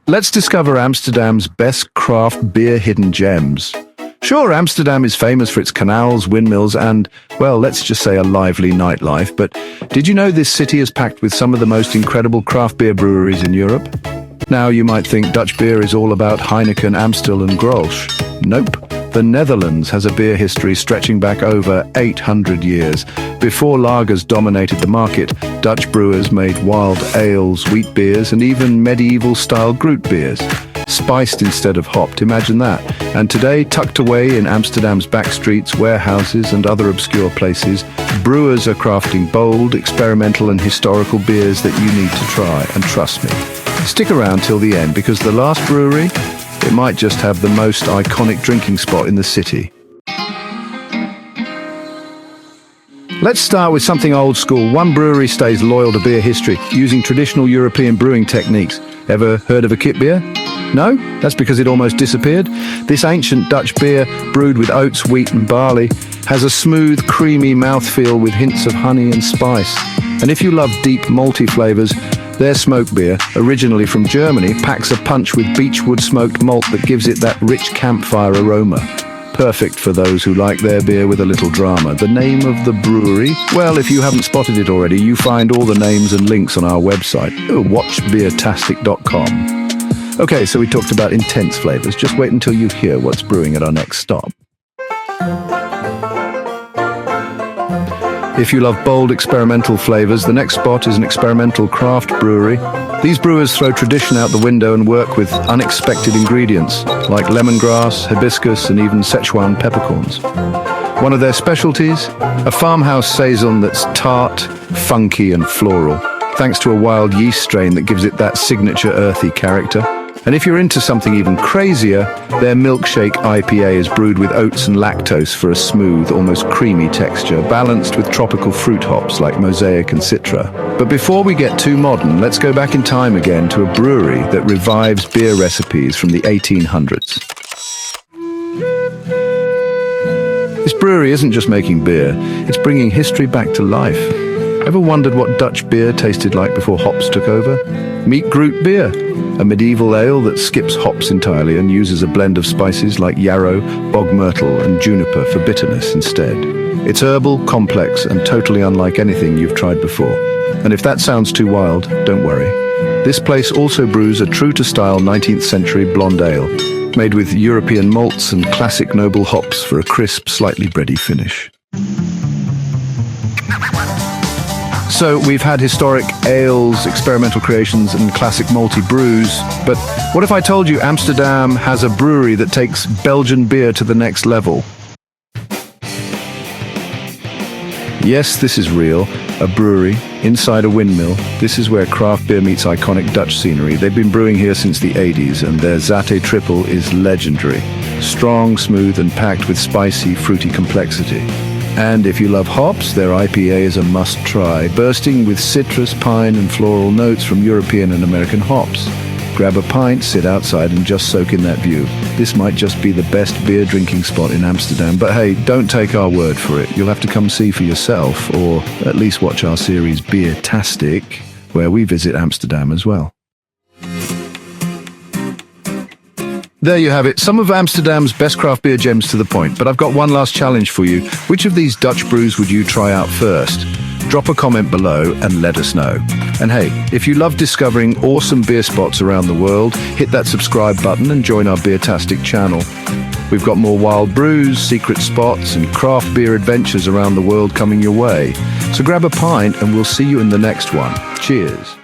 Let's discover Amsterdam's best craft beer hidden gems. Sure, Amsterdam is famous for its canals, windmills, and, well, let's just say a lively nightlife, but did you know this city is packed with some of the most incredible craft beer breweries in Europe? Now, you might think Dutch beer is all about Heineken, Amstel, and Grolsch. Nope. The Netherlands has a beer history stretching back over 800 years. Before lagers dominated the market, Dutch brewers made wild ales, wheat beers, and even medieval-style gruit beers. Spiced instead of hopped, imagine that. And today, tucked away in Amsterdam's back streets, warehouses, and other obscure places, brewers are crafting bold, experimental, and historical beers that you need to try, and trust me. Stick around till the end, because the last brewery, it might just have the most iconic drinking spot in the city. Let's start with something old school. One brewery stays loyal to beer history, using traditional European brewing techniques. Ever heard of a kit beer? No? That's because it almost disappeared. This ancient Dutch beer, brewed with oats, wheat and barley, has a smooth, creamy mouthfeel with hints of honey and spice. And if you love deep, malty flavors, their smoke beer, originally from Germany, packs a punch with beechwood smoked malt that gives it that rich campfire aroma. Perfect for those who like their beer with a little drama. The name of the brewery? Well, if you haven't spotted it already, you find all the names and links on our website, watchbeer-tastic.com. Okay, so we talked about intense flavors. Just wait until you hear what's brewing at our next stop. If you love bold experimental flavors, the next spot is an experimental craft brewery. These brewers throw tradition out the window and work with unexpected ingredients like lemongrass, hibiscus, and even Szechuan peppercorns. One of their specialties? A farmhouse saison that's tart, funky, and floral, thanks to a wild yeast strain that gives it that signature earthy character. And if you're into something even crazier, their milkshake IPA is brewed with oats and lactose for a smooth, almost creamy texture, balanced with tropical fruit hops like Mosaic and Citra. But before we get too modern, let's go back in time again to a brewery that revives beer recipes from the 1800s. This brewery isn't just making beer, it's bringing history back to life. Ever wondered what Dutch beer tasted like before hops took over? Meet Gruit beer, a medieval ale that skips hops entirely and uses a blend of spices like yarrow, bog myrtle and juniper for bitterness instead. It's herbal, complex and totally unlike anything you've tried before. And if that sounds too wild, don't worry. This place also brews a true-to-style 19th century blonde ale, made with European malts and classic noble hops for a crisp, slightly bready finish. So we've had historic ales, experimental creations, and classic malty brews, but what if I told you Amsterdam has a brewery that takes Belgian beer to the next level? Yes, this is real. A brewery, inside a windmill. This is where craft beer meets iconic Dutch scenery. They've been brewing here since the 80s, and their Zate Triple is legendary. Strong, smooth, and packed with spicy, fruity complexity. And if you love hops, their IPA is a must-try, bursting with citrus, pine, and floral notes from European and American hops. Grab a pint, sit outside, and just soak in that view. This might just be the best beer drinking spot in Amsterdam, but hey, don't take our word for it. You'll have to come see for yourself, or at least watch our series Beer-tastic, where we visit Amsterdam as well. There you have it, some of Amsterdam's best craft beer gems to the point, but I've got one last challenge for you. Which of these Dutch brews would you try out first? Drop a comment below and let us know. And hey, if you love discovering awesome beer spots around the world, hit that subscribe button and join our Beer-tastic channel. We've got more wild brews, secret spots, and craft beer adventures around the world coming your way. So grab a pint and we'll see you in the next one. Cheers.